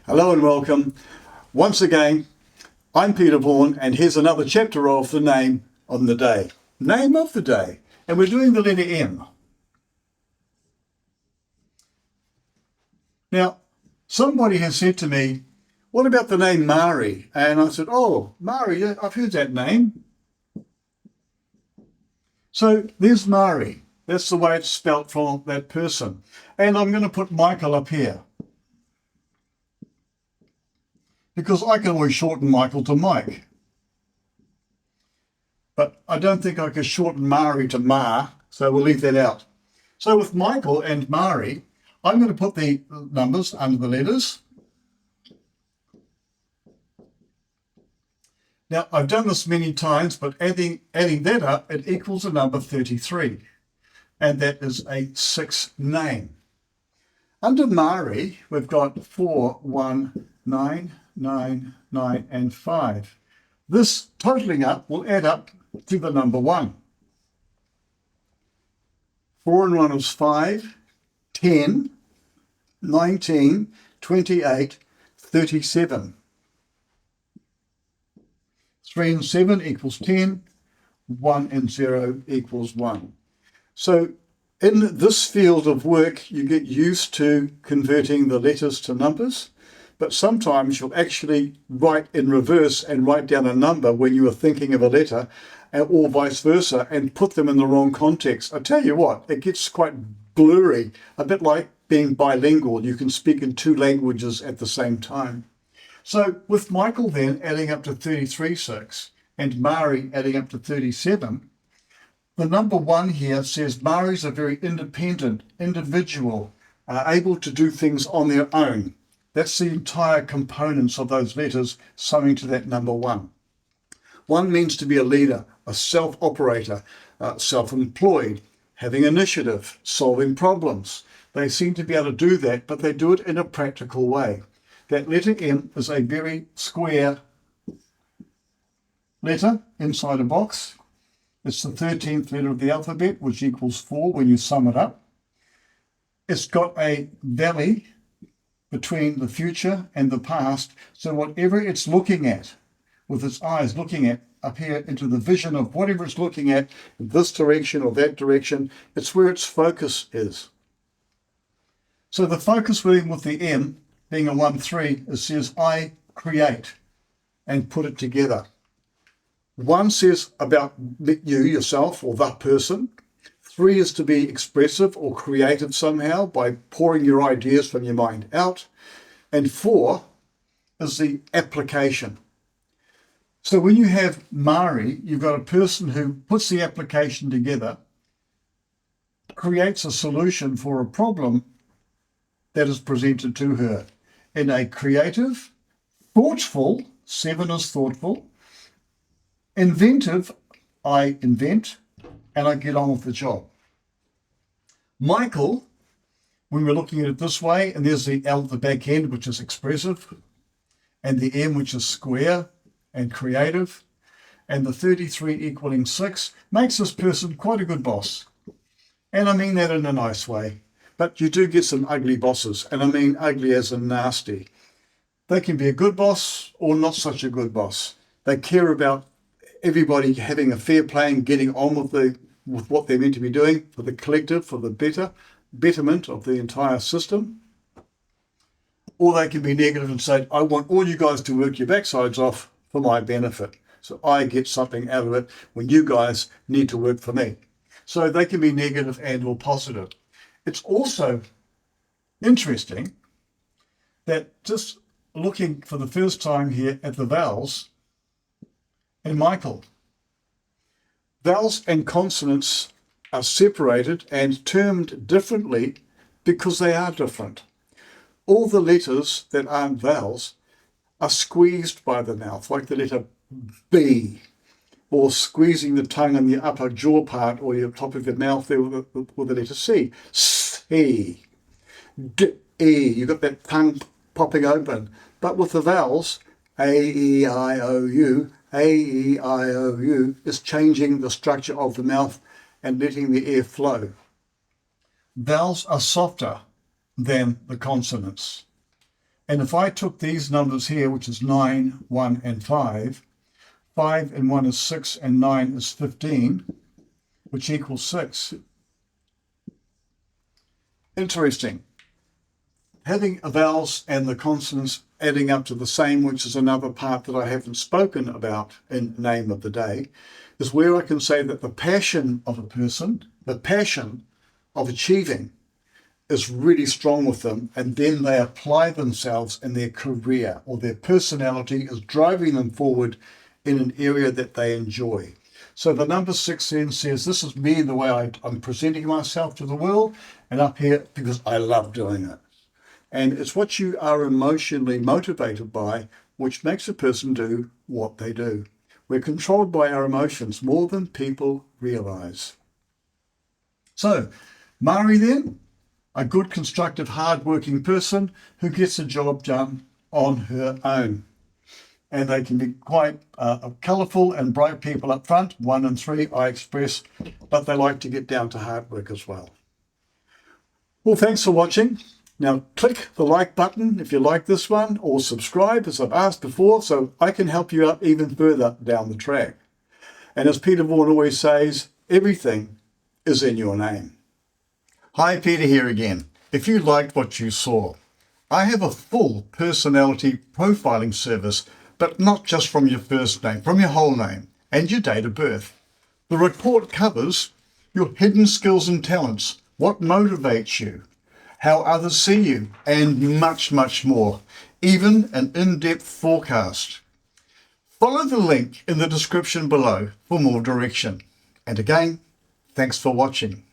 Hello and welcome. Once again, I'm Peter Vaughan, and here's another chapter of the Name on the Day. Name of the Day. And we're doing the letter M. Now, somebody has said to me, what about the name Marrie? And I said, oh, Marrie, yeah, I've heard that name. So there's Marrie. That's the way it's spelt for that person. And I'm going to put Michael up here, because I can always shorten Michael to Mike. But I don't think I can shorten Marrie to Ma, so we'll leave that out. So with Michael and Marrie, I'm going to put the numbers under the letters. Now, I've done this many times, but adding that up, it equals the number 33. And that is a 6 name. Under Marrie, we've got 4, 1, 9, 9, 9, and 5. This totaling up will add up to the number 1. 4 and 1 is 5, 10, 19, 28, 37. 3 and 7 equals 10, 1 and 0 equals 1. So in this field of work, you get used to converting the letters to numbers, but sometimes you'll actually write in reverse and write down a number when you are thinking of a letter, or vice versa, and put them in the wrong context. I tell you what, it gets quite blurry, a bit like being bilingual. You can speak in 2 languages at the same time. So with Michael then adding up to 33.6 and Marrie adding up to 37, the number 1 here says Marrie's a very independent individual, able to do things on their own. That's the entire components of those letters summing to that number 1. 1 means to be a leader, a self-operator, self-employed, having initiative, solving problems. They seem to be able to do that, but they do it in a practical way. That letter M is a very square letter inside a box. It's the 13th letter of the alphabet, which equals 4 when you sum it up. It's got a valley between the future and the past, so whatever it's looking at, with its eyes looking at up here into the vision of whatever it's looking at, in this direction or that direction, it's where its focus is. So the focus with the M, being a 1-3, it says I create and put it together. 1 says about you, yourself, or that person. 3 is to be expressive or creative somehow by pouring your ideas from your mind out. And 4 is the application. So when you have Marrie, you've got a person who puts the application together, creates a solution for a problem that is presented to her in a creative, thoughtful, 7 is thoughtful, inventive, I invent, and I get on with the job. Michael, when we're looking at it this way, and there's the L at the back end, which is expressive, and the M, which is square and creative, and the 33 equaling 6, makes this person quite a good boss. And I mean that in a nice way. But you do get some ugly bosses, and I mean ugly as in nasty. They can be a good boss or not such a good boss. They care about everybody having a fair play and getting on with what they're meant to be doing for the collective, for the betterment of the entire system. Or they can be negative and say, I want all you guys to work your backsides off for my benefit, so I get something out of it when you guys need to work for me. So they can be negative and or positive. It's also interesting that just looking for the first time here at the vowels in Michael, vowels and consonants are separated and termed differently because they are different. All the letters that aren't vowels are squeezed by the mouth, like the letter B, or squeezing the tongue in the upper jaw part or your top of your mouth there with the letter C. C, D, E, you've got that tongue popping open. But with the vowels, A, E, I, O, U, A, E, I, O, U is changing the structure of the mouth and letting the air flow. Vowels are softer than the consonants. And if I took these numbers here, which is 9, 1, and 5, 5 and 1 is 6, and 9 is 15, which equals 6. Interesting. Having vowels and the consonants adding up to the same, which is another part that I haven't spoken about in Name of the Day, is where I can say that the passion of a person, the passion of achieving, is really strong with them, and then they apply themselves in their career, or their personality is driving them forward in an area that they enjoy. So the number 6 then says, this is me, the way I'm presenting myself to the world, and up here, because I love doing it. And it's what you are emotionally motivated by, which makes a person do what they do. We're controlled by our emotions more than people realize. So, Marrie then, a good, constructive, hard-working person who gets a job done on her own. And they can be quite colourful and bright people up front, 1 and 3, I express, but they like to get down to hard work as well. Well, thanks for watching. Now click the like button if you like this one, or subscribe as I've asked before, so I can help you out even further down the track. And as Peter Vaughan always says, everything is in your name. Hi, Peter here again. If you liked what you saw, I have a full personality profiling service, but not just from your first name, from your whole name and your date of birth. The report covers your hidden skills and talents, what motivates you, how others see you, and much, much more, even an in-depth forecast. Follow the link in the description below for more direction. And again, thanks for watching.